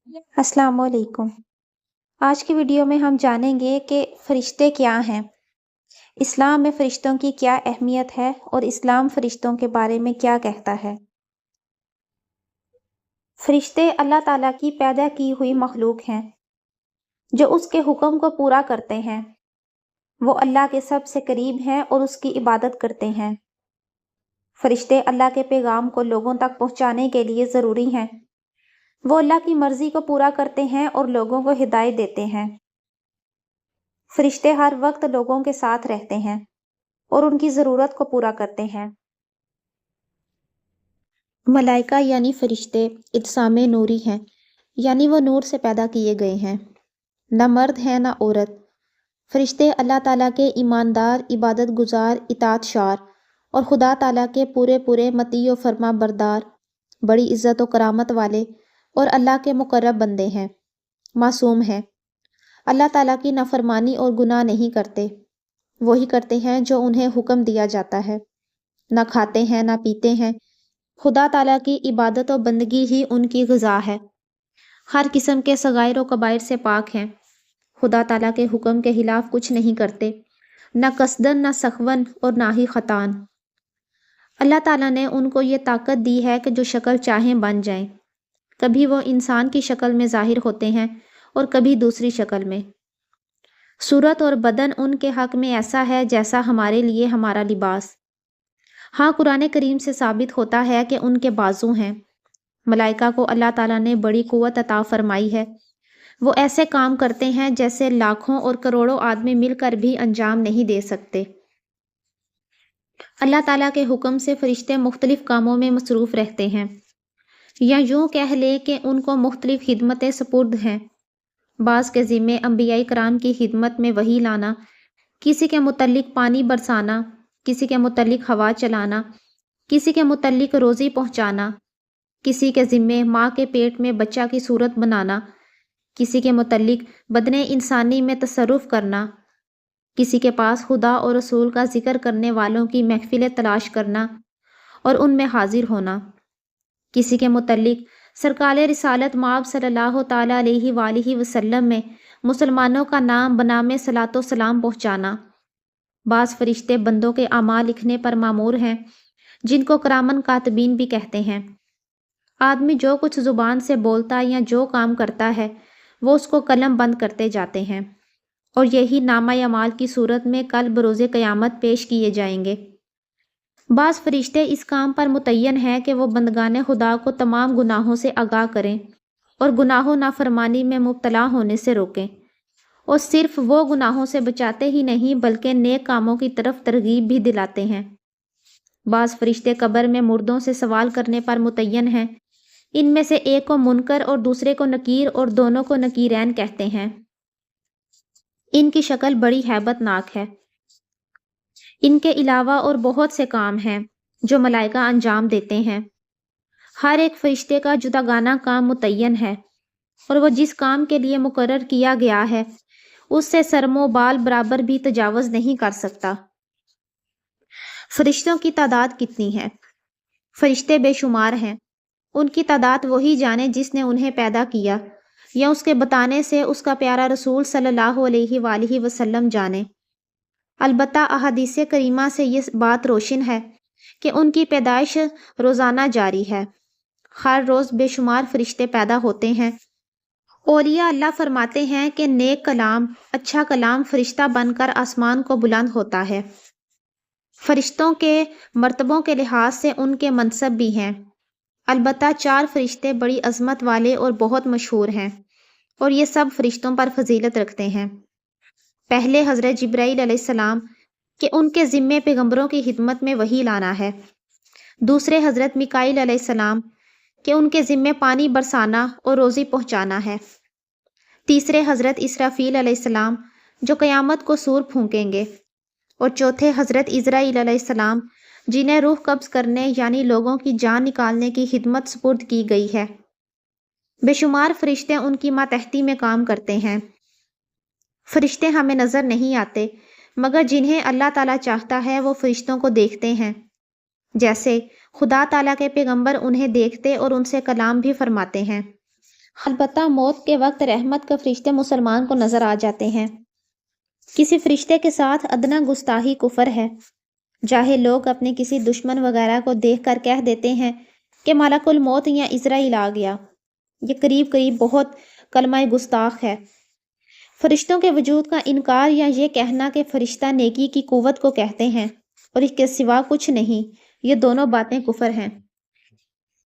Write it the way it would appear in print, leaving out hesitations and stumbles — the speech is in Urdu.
السلام علیکم۔ آج کی ویڈیو میں ہم جانیں گے کہ فرشتے کیا ہیں، اسلام میں فرشتوں کی کیا اہمیت ہے اور اسلام فرشتوں کے بارے میں کیا کہتا ہے۔ فرشتے اللہ تعالیٰ کی پیدا کی ہوئی مخلوق ہیں جو اس کے حکم کو پورا کرتے ہیں۔ وہ اللہ کے سب سے قریب ہیں اور اس کی عبادت کرتے ہیں۔ فرشتے اللہ کے پیغام کو لوگوں تک پہنچانے کے لیے ضروری ہیں۔ وہ اللہ کی مرضی کو پورا کرتے ہیں اور لوگوں کو ہدایت دیتے ہیں۔ فرشتے ہر وقت لوگوں کے ساتھ رہتے ہیں اور ان کی ضرورت کو پورا کرتے ہیں۔ ملائکہ یعنی فرشتے اجسام نوری ہیں، یعنی وہ نور سے پیدا کیے گئے ہیں، نہ مرد ہیں نہ عورت۔ فرشتے اللہ تعالیٰ کے ایماندار، عبادت گزار، اطاعت شار اور خدا تعالیٰ کے پورے مطیع و فرما بردار، بڑی عزت و کرامت والے اور اللہ کے مقرب بندے ہیں، معصوم ہیں، اللہ تعالیٰ کی نافرمانی اور گناہ نہیں کرتے۔ وہی کرتے ہیں جو انہیں حکم دیا جاتا ہے، نہ کھاتے ہیں نہ پیتے ہیں۔ خدا تعالیٰ کی عبادت و بندگی ہی ان کی غذا ہے۔ ہر قسم کے صغائر و کبائر سے پاک ہیں۔ خدا تعالیٰ کے حکم کے خلاف کچھ نہیں کرتے، نہ قصدن نہ سخون اور نہ ہی خطان۔ اللہ تعالیٰ نے ان کو یہ طاقت دی ہے کہ جو شکل چاہیں بن جائیں۔ کبھی وہ انسان کی شکل میں ظاہر ہوتے ہیں اور کبھی دوسری شکل میں۔ صورت اور بدن ان کے حق میں ایسا ہے جیسا ہمارے لیے ہمارا لباس۔ ہاں، قرآن کریم سے ثابت ہوتا ہے کہ ان کے بازو ہیں۔ ملائکہ کو اللہ تعالیٰ نے بڑی قوت عطا فرمائی ہے۔ وہ ایسے کام کرتے ہیں جیسے لاکھوں اور کروڑوں آدمی مل کر بھی انجام نہیں دے سکتے۔ اللہ تعالیٰ کے حکم سے فرشتے مختلف کاموں میں مصروف رہتے ہیں، یا یوں کہہ لے کہ ان کو مختلف خدمتیں سپرد ہیں۔ بعض کے ذمے انبیاء کرام کی خدمت میں وحی لانا، کسی کے متعلق پانی برسانا، کسی کے متعلق ہوا چلانا، کسی کے متعلق روزی پہنچانا، کسی کے ذمے ماں کے پیٹ میں بچہ کی صورت بنانا، کسی کے متعلق بدن انسانی میں تصرف کرنا، کسی کے پاس خدا اور رسول کا ذکر کرنے والوں کی محفلیں تلاش کرنا اور ان میں حاضر ہونا، کسی کے متعلق سرکار رسالت مآب صلی اللہ تعالیٰ علیہ وآلہ وسلم میں مسلمانوں کا نام بنام صلاۃ و سلام پہنچانا۔ بعض فرشتے بندوں کے اعمال لکھنے پر مامور ہیں، جن کو کرامن کاتبین بھی کہتے ہیں۔ آدمی جو کچھ زبان سے بولتا یا جو کام کرتا ہے وہ اس کو قلم بند کرتے جاتے ہیں، اور یہی نامہ اعمال کی صورت میں کل بروز قیامت پیش کیے جائیں گے۔ بعض فرشتے اس کام پر متعین ہیں کہ وہ بندگان خدا کو تمام گناہوں سے آگاہ کریں اور گناہ و نافرمانی میں مبتلا ہونے سے روکیں، اور صرف وہ گناہوں سے بچاتے ہی نہیں بلکہ نیک کاموں کی طرف ترغیب بھی دلاتے ہیں۔ بعض فرشتے قبر میں مردوں سے سوال کرنے پر متعین ہیں۔ ان میں سے ایک کو منکر اور دوسرے کو نکیر اور دونوں کو نکیرین کہتے ہیں۔ ان کی شکل بڑی ہیبت ناک ہے۔ ان کے علاوہ اور بہت سے کام ہیں جو ملائکہ انجام دیتے ہیں۔ ہر ایک فرشتے کا جداگانہ کام متعین ہے، اور وہ جس کام کے لیے مقرر کیا گیا ہے اس سے سرم و بال برابر بھی تجاوز نہیں کر سکتا۔ فرشتوں کی تعداد کتنی ہے؟ فرشتے بے شمار ہیں۔ ان کی تعداد وہی جانے جس نے انہیں پیدا کیا، یا اس کے بتانے سے اس کا پیارا رسول صلی اللہ علیہ وآلہ وسلم جانے۔ البتہ احادیث کریمہ سے یہ بات روشن ہے کہ ان کی پیدائش روزانہ جاری ہے۔ ہر روز بے شمار فرشتے پیدا ہوتے ہیں۔ اولیاء اللہ فرماتے ہیں کہ نیک کلام، اچھا کلام فرشتہ بن کر آسمان کو بلند ہوتا ہے۔ فرشتوں کے مرتبوں کے لحاظ سے ان کے منصب بھی ہیں۔ البتہ 4 فرشتے بڑی عظمت والے اور بہت مشہور ہیں، اور یہ سب فرشتوں پر فضیلت رکھتے ہیں۔ پہلے حضرت جبرائیل علیہ السلام کہ ان کے ذمے پیغمبروں کی خدمت میں وحی لانا ہے۔ دوسرے حضرت میکائیل علیہ السلام کہ ان کے ذمے پانی برسانا اور روزی پہنچانا ہے۔ تیسرے حضرت اسرافیل علیہ السلام جو قیامت کو سور پھونکیں گے، اور چوتھے حضرت عزرائیل علیہ السلام جنہیں روح قبض کرنے یعنی لوگوں کی جان نکالنے کی خدمت سپرد کی گئی ہے۔ بے شمار فرشتے ان کی ماتحتی میں کام کرتے ہیں۔ فرشتے ہمیں نظر نہیں آتے، مگر جنہیں اللہ تعالیٰ چاہتا ہے وہ فرشتوں کو دیکھتے ہیں۔ جیسے خدا تعالیٰ کے پیغمبر انہیں دیکھتے اور ان سے کلام بھی فرماتے ہیں۔ البتہ موت کے وقت رحمت کے فرشتے مسلمان کو نظر آ جاتے ہیں۔ کسی فرشتے کے ساتھ ادنیٰ گستاخی کفر ہے۔ جاہل لوگ اپنے کسی دشمن وغیرہ کو دیکھ کر کہہ دیتے ہیں کہ ملک الموت یا عزرائیل آ گیا۔ یہ قریب قریب بہت کلمہ گستاخ ہے۔ فرشتوں کے وجود کا انکار یا یہ کہنا کہ فرشتہ نیکی کی قوت کو کہتے ہیں اور اس کے سوا کچھ نہیں، یہ دونوں باتیں کفر ہیں۔